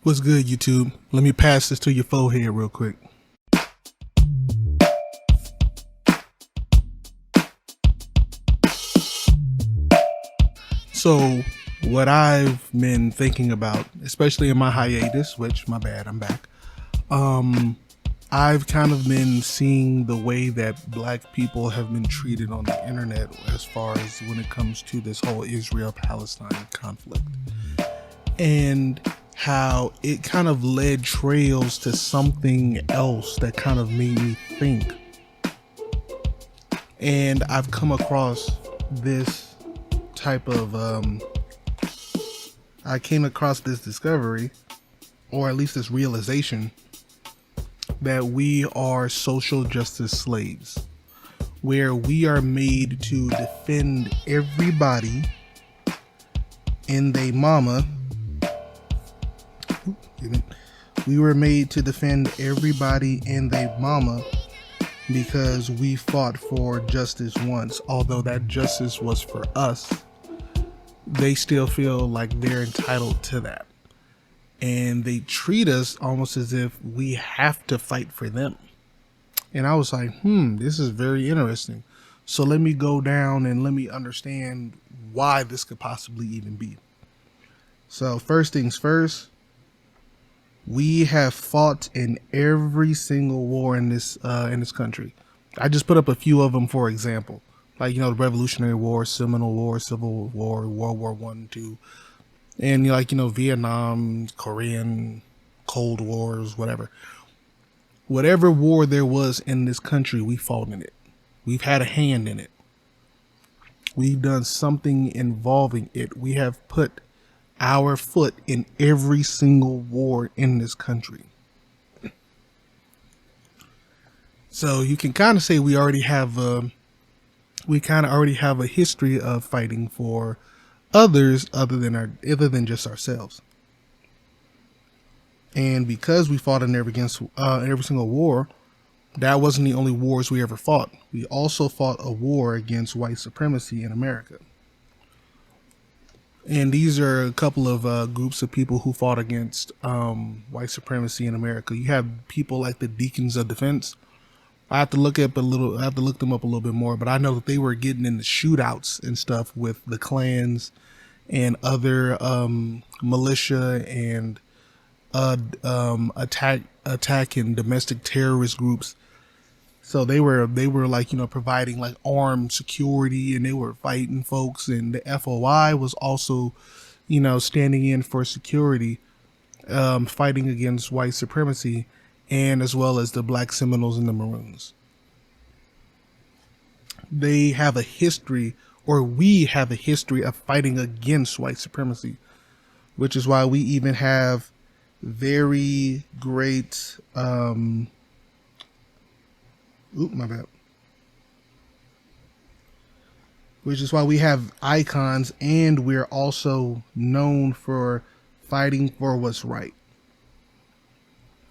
What's good, YouTube? Let me pass this to your forehead real quick. So, what I've been thinking about, especially in my hiatus, which, my bad, I'm back. I've kind of been seeing the way that black people have been treated on the internet as far as when it comes to this whole Israel-Palestine conflict. And how it kind of led trails to something else that kind of made me think. And I've come across this type of, I came across this discovery, or at least this realization, that we are social justice slaves, where we are made to defend everybody and they mama. We were made to defend everybody and they mama because we fought for justice once. Although that justice was for us, they still feel like they're entitled to that. And they treat us almost as if we have to fight for them. And I was like, this is very interesting. So let me go down and let me understand why this could possibly even be. So first things first, we have fought in every single war in this country. I just put up a few of them for example, like the Revolutionary War, Seminole War, Civil War, World War I, II, and Vietnam, Korean, Cold Wars, whatever. Whatever war there was in this country, we fought in it. We've had a hand in it. We've done something involving it. We have put our foot in every single war in this country. So you can kind of say we already have a history of fighting for others other than just ourselves. And because we fought in every single war, that wasn't the only wars we ever fought. We also fought a war against white supremacy in America. And these are a couple of groups of people who fought against white supremacy in America. You have people like the Deacons of Defense. I have to look them up a little bit more, but I know that they were getting into shootouts and stuff with the Klans and other militia and attacking domestic terrorist groups. So they were like, providing like armed security, and they were fighting folks. And the FOI was also, standing in for security, fighting against white supremacy, and as well as the Black Seminoles and the Maroons. They have a history, or we have a history of fighting against white supremacy, which is why we even have very great, which is why we have icons, and we're also known for fighting for what's right.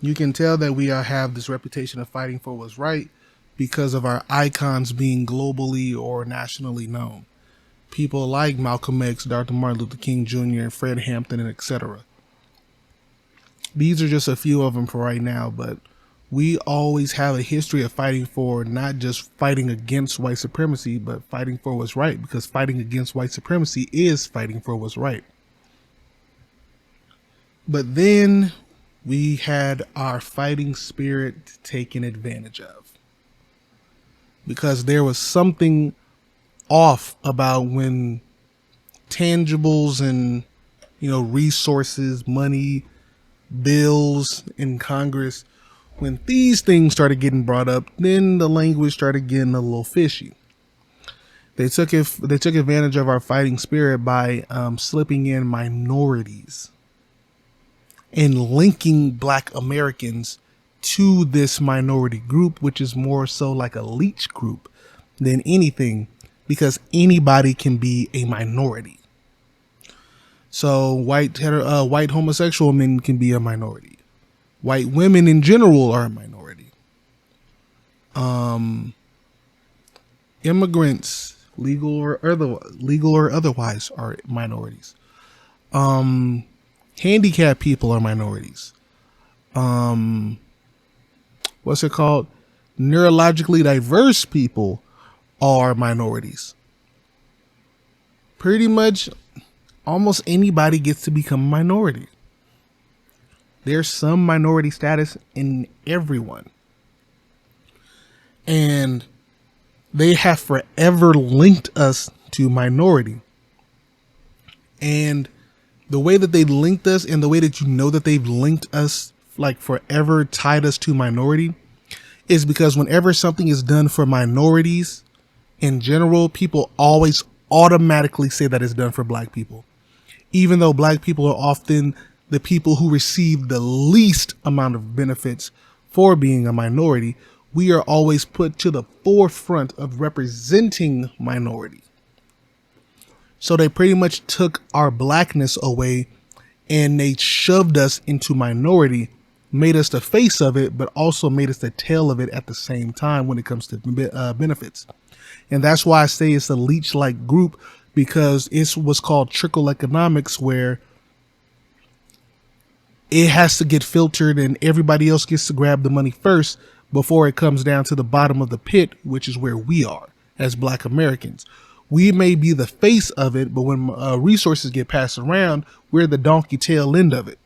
You can tell that we have this reputation of fighting for what's right because of our icons being globally or nationally known. People like Malcolm X, Dr. Martin Luther King Jr., Fred Hampton, and etc. These are just a few of them for right now, but we always have a history of fighting for not just fighting against white supremacy, but fighting for what's right, because fighting against white supremacy is fighting for what's right. But then we had our fighting spirit taken advantage of, because there was something off about when tangibles and, resources, money, bills in Congress, when these things started getting brought up, then the language started getting a little fishy. They took advantage of our fighting spirit by slipping in minorities and linking Black Americans to this minority group, which is more so like a leech group than anything, because anybody can be a minority. So white homosexual men can be a minority. White women in general are a minority. Immigrants, legal or otherwise, are minorities. Handicapped people are minorities. What's it called? Neurologically diverse people are minorities. Pretty much almost anybody gets to become a minority. There's some minority status in everyone. And they have forever linked us to minority. And the way that they linked us and the way that you know that they've linked us, like forever tied us to minority, is because whenever something is done for minorities in general, people always automatically say that it's done for black people. Even though black people are often the people who receive the least amount of benefits for being a minority, we are always put to the forefront of representing minority. So they pretty much took our blackness away and they shoved us into minority, made us the face of it, but also made us the tail of it at the same time when it comes to benefits. And that's why I say it's a leech-like group, because it's what's called trickle economics, where it has to get filtered and everybody else gets to grab the money first before it comes down to the bottom of the pit, which is where we are as Black Americans. We may be the face of it, but when resources get passed around, we're the donkey tail end of it.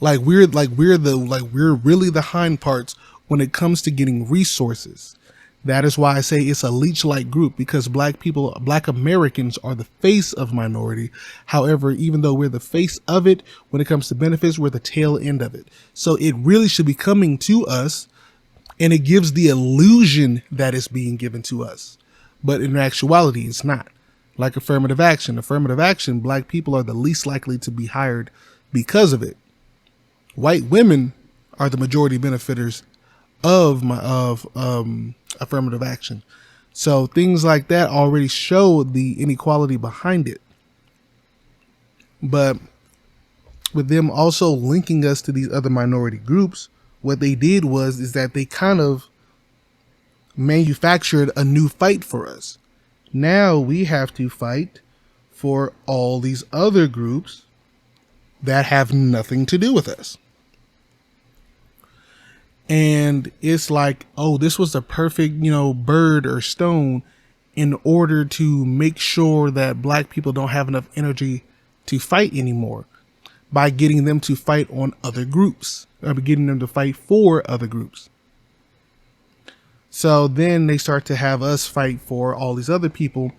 We're really the hind parts when it comes to getting resources. That is why I say it's a leech-like group, because Black Americans are the face of minority. However, even though we're the face of it, when it comes to benefits, we're the tail end of it. So it really should be coming to us, and it gives the illusion that it's being given to us. But in actuality, it's not. Like affirmative action. Affirmative action, Black people are the least likely to be hired because of it. White women are the majority benefiters of affirmative action. So things like that already show the inequality behind it. But with them also linking us to these other minority groups, what they did is that they kind of manufactured a new fight for us. Now we have to fight for all these other groups that have nothing to do with us. And it's like, oh, this was the perfect, bird or stone in order to make sure that Black people don't have enough energy to fight anymore, by getting them to fight on other groups, or getting them to fight for other groups. So then they start to have us fight for all these other people.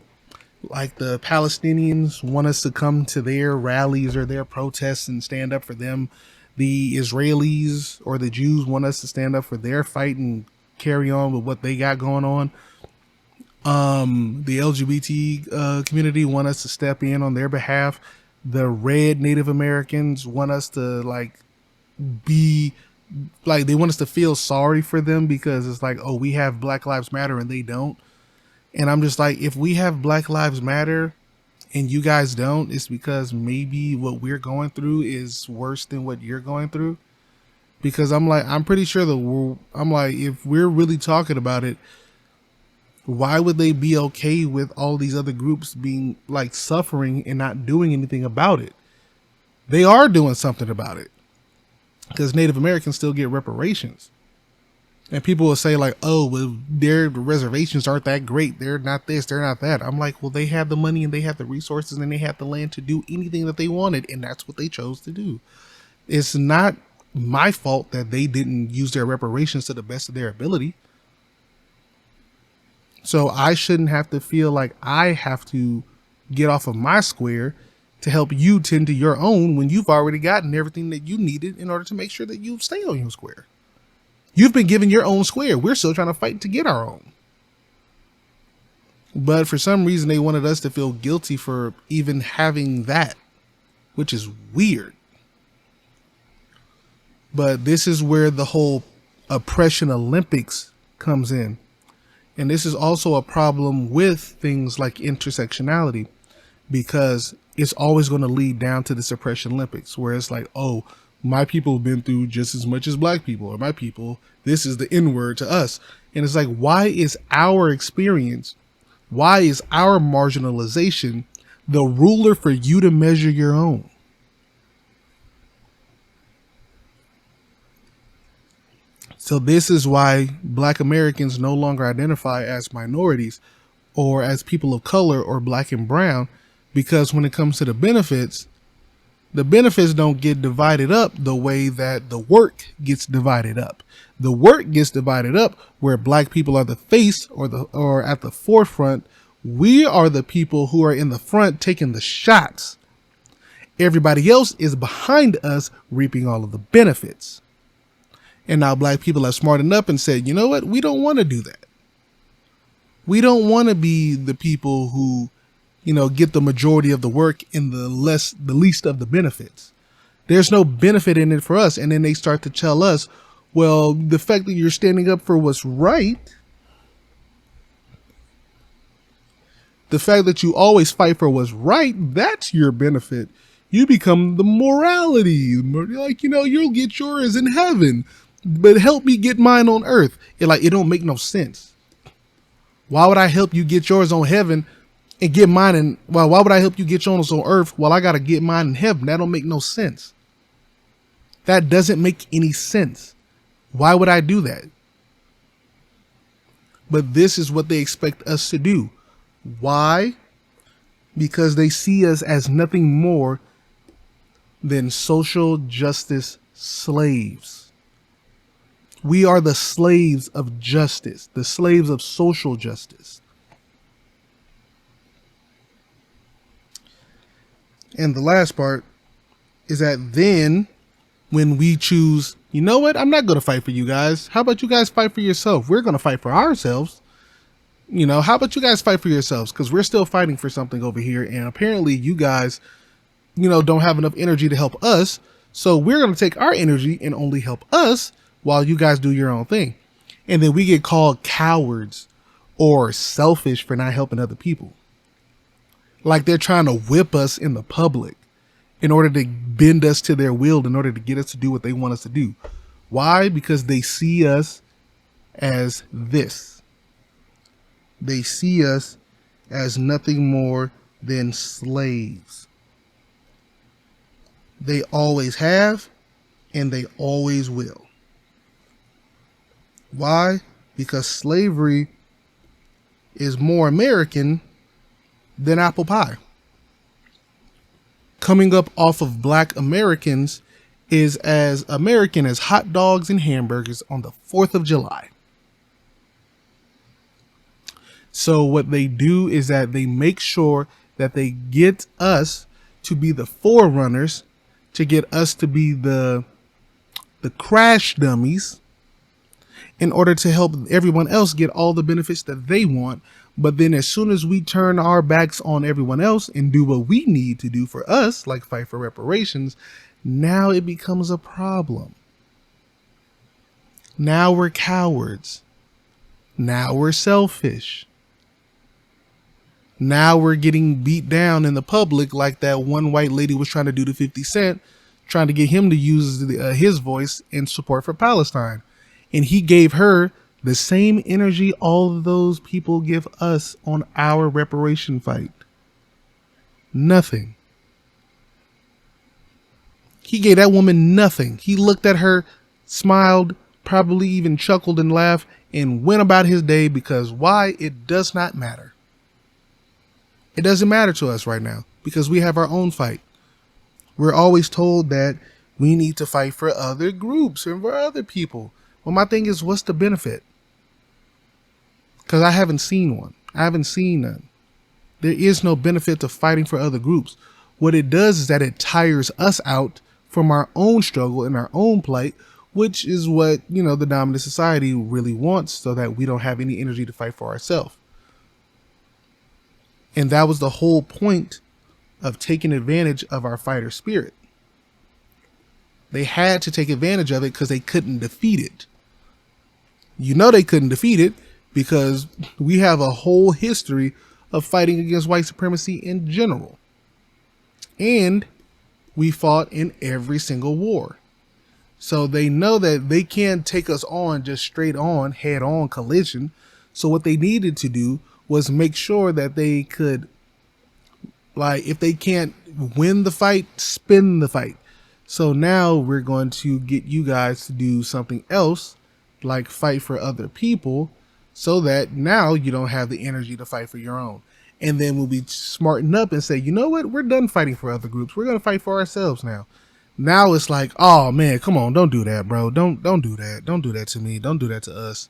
Like the Palestinians want us to come to their rallies or their protests and stand up for them. The Israelis or the Jews want us to stand up for their fight and carry on with what they got going on. The LGBT community want us to step in on their behalf. The red Native Americans want us to they want us to feel sorry for them, because it's like, oh, we have Black Lives Matter and they don't. And I'm just like, if we have Black Lives Matter and you guys don't, it's because maybe what we're going through is worse than what you're going through. Because I'm pretty sure if we're really talking about it, why would they be okay with all these other groups being suffering and not doing anything about it? They are doing something about it, because Native Americans still get reparations. And people will say oh, well, their reservations aren't that great. They're not this, they're not that. I'm like, well, they have the money and they have the resources and they have the land to do anything that they wanted. And that's what they chose to do. It's not my fault that they didn't use their reparations to the best of their ability. So I shouldn't have to feel like I have to get off of my square to help you tend to your own, when you've already gotten everything that you needed in order to make sure that you stay on your square. You've been given your own square. We're still trying to fight to get our own. But for some reason, they wanted us to feel guilty for even having that, which is weird. But this is where the whole oppression Olympics comes in. And this is also a problem with things like intersectionality, because it's always going to lead down to this oppression Olympics, where it's like, oh, my people have been through just as much as Black people, or my people, this is the N-word to us. And it's like, why is our experience, why is our marginalization the ruler for you to measure your own. So this is why Black Americans no longer identify as minorities or as people of color or black and brown, because when it comes to the benefits don't get divided up the way that the work gets divided up. The work gets divided up where black people are the face or at the forefront. We are the people who are in the front taking the shots. Everybody else is behind us reaping all of the benefits. And now black people have smartened up and said, you know what? We don't want to do that. We don't want to be the people who, get the majority of the work and the least of the benefits. There's no benefit in it for us. And then they start to tell us, well, the fact that you're standing up for what's right, the fact that you always fight for what's right, that's your benefit. You become the morality. Like, you'll get yours in heaven, but help me get mine on earth. It don't make no sense. Why would I help you get yours on heaven and get mine why would I help you get yours on earth while I got to get mine in heaven? That don't make no sense. That doesn't make any sense. Why would I do that? But this is what they expect us to do. Why? Because they see us as nothing more than social justice slaves. We are the slaves of justice, the slaves of social justice. And the last part is that then when we choose, you know what, I'm not going to fight for you guys. How about you guys fight for yourself? We're going to fight for ourselves. How about you guys fight for yourselves? Because we're still fighting for something over here. And apparently you guys, don't have enough energy to help us. So we're going to take our energy and only help us while you guys do your own thing. And then we get called cowards or selfish for not helping other people. Like they're trying to whip us in the public in order to bend us to their will, in order to get us to do what they want us to do. Why? Because they see us as this. They see us as nothing more than slaves. They always have, and they always will. Why? Because slavery is more American than apple pie. Coming up off of Black Americans is as American as hot dogs and hamburgers on the 4th of July. So what they do is that they make sure that they get us to be the forerunners, to get us to be the crash dummies, in order to help everyone else get all the benefits that they want. But then as soon as we turn our backs on everyone else and do what we need to do for us, like fight for reparations, now it becomes a problem. Now we're cowards. Now we're selfish. Now we're getting beat down in the public like that one white lady was trying to do to 50 Cent, trying to get him to use his voice in support for Palestine. And he gave her the same energy all of those people give us on our reparation fight. Nothing. He gave that woman nothing. He looked at her, smiled, probably even chuckled and laughed, and went about his day because why? It does not matter. It doesn't matter to us right now because we have our own fight. We're always told that we need to fight for other groups and for other people. Well, my thing is, what's the benefit? Because I haven't seen one. I haven't seen none. There is no benefit to fighting for other groups. What it does is that it tires us out from our own struggle and our own plight, which is what, the dominant society really wants, so that we don't have any energy to fight for ourselves. And that was the whole point of taking advantage of our fighter spirit. They had to take advantage of it because they couldn't defeat it. They couldn't defeat it because we have a whole history of fighting against white supremacy in general. And we fought in every single war. So they know that they can't take us on just straight on, head on collision. So what they needed to do was make sure that they could Like, if they can't win the fight, spin the fight. So now we're going to get you guys to do something else, like fight for other people, so that now you don't have the energy to fight for your own. And then we'll be smarten up and say, you know what? We're done fighting for other groups. We're going to fight for ourselves now. Now it's like, oh man, come on, don't do that, bro. Don't do that. Don't do that to me. Don't do that to us.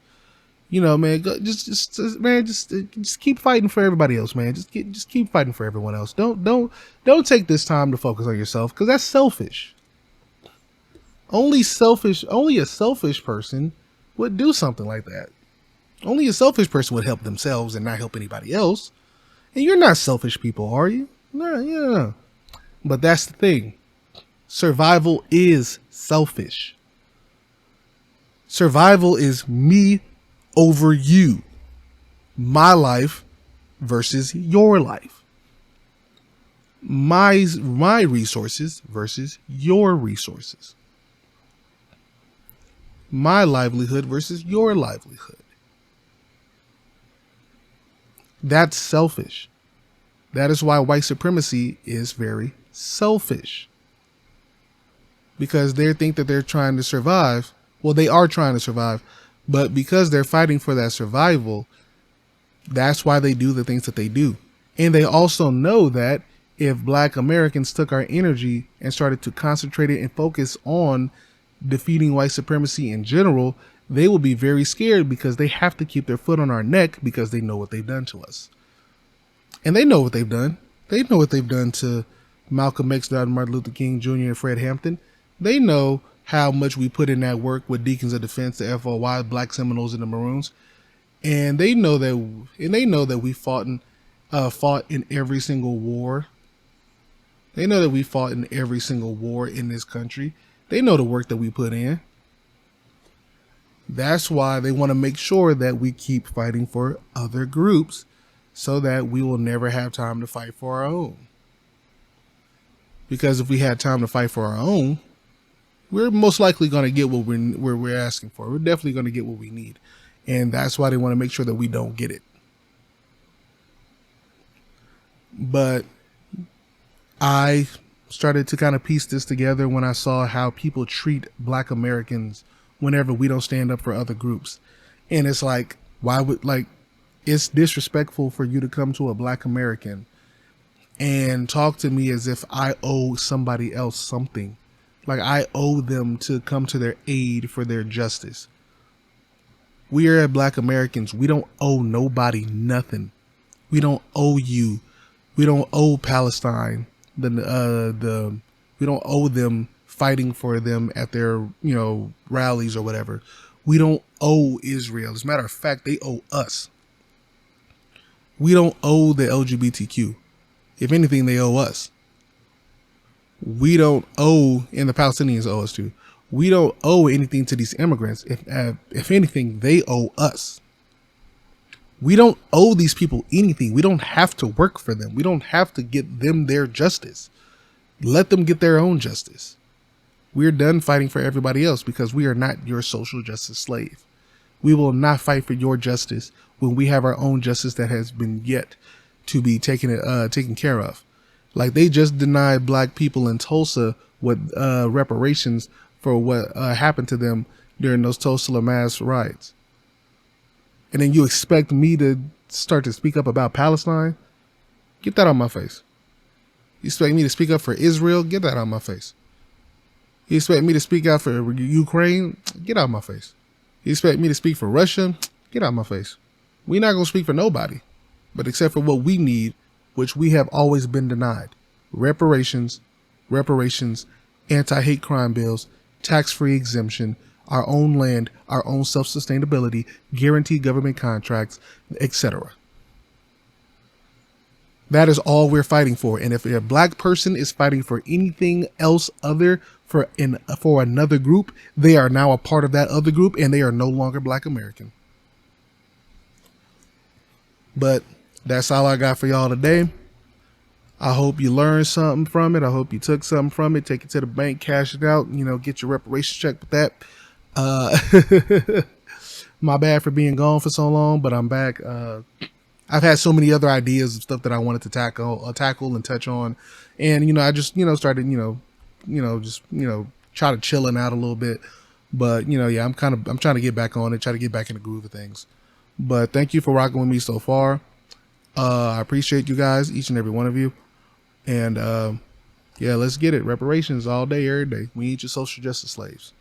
You know, man, just keep fighting for everybody else, man. Just keep fighting for everyone else. Don't take this time to focus on yourself, because that's selfish. Only a selfish person would do something like that. Only a selfish person would help themselves and not help anybody else. And you're not selfish people, are you? No, yeah. But that's the thing. Survival is selfish. Survival is me over you. My life versus your life. My resources versus your resources. My livelihood versus your livelihood. That's selfish. That is why white supremacy is very selfish. Because they think that they're trying to survive. Well, they are trying to survive. But because they're fighting for that survival, that's why they do the things that they do. And they also know that if Black Americans took our energy and started to concentrate it and focus on defeating white supremacy in general, they will be very scared, because they have to keep their foot on our neck, because they know what they've done to us. And they know what they've done. They know what they've done to Malcolm X, Martin Luther King Jr., and Fred Hampton. They know how much we put in that work with Deacons of Defense, the FOY, Black Seminoles, and the Maroons. And they know that we fought in every single war. They know that we fought in every single war in this country. They know the work that we put in. That's why they want to make sure that we keep fighting for other groups, so that we will never have time to fight for our own. Because if we had time to fight for our own, we're most likely going to get what we're asking for. We're definitely going to get what we need. And that's why they want to make sure that we don't get it. But I started to kind of piece this together when I saw how people treat Black Americans whenever we don't stand up for other groups. And it's like, it's disrespectful for you to come to a Black American and talk to me as if I owe somebody else something. Like I owe them to come to their aid for their justice. We are Black Americans. We don't owe nobody nothing. We don't owe you. We don't owe Palestine. We don't owe them fighting for them at their, rallies or whatever. We don't owe Israel. As a matter of fact, they owe us. We don't owe the LGBTQ. If anything, they owe us. We don't owe, and the Palestinians owe us too. We don't owe anything to these immigrants. If anything, they owe us. We don't owe these people anything. We don't have to work for them. We don't have to get them their justice. Let them get their own justice. We're done fighting for everybody else, because we are not your social justice slave. We will not fight for your justice when we have our own justice that has been yet to be taken care of. Like they just denied Black people in Tulsa with reparations for what happened to them during those Tulsa mass riots. And then you expect me to start to speak up about Palestine? Get that on my face. You expect me to speak up for Israel? Get that on my face. You expect me to speak out for Ukraine? Get out of my face. You expect me to speak for Russia? Get out of my face. We're not going to speak for nobody, but except for what we need, which we have always been denied. Reparations, anti-hate crime bills, tax-free exemption, our own land, our own self-sustainability, guaranteed government contracts, etc. That is all we're fighting for. And if a Black person is fighting for anything else other for another group, they are now a part of that other group, and they are no longer Black American. But that's all I got for y'all today. I hope you learned something from it. I hope you took something from it. Take it to the bank, cash it out, get your reparations check with that. My bad for being gone for so long, but I'm back. I've had so many other ideas of stuff that I wanted to tackle and touch on, and I just started just try to chilling out a little bit, but yeah, I'm trying to get back on it, try to get back in the groove of things. But thank you for rocking with me so far. I appreciate you guys, each and every one of you, and yeah, let's get it. Reparations all day, every day. We need your social justice slaves.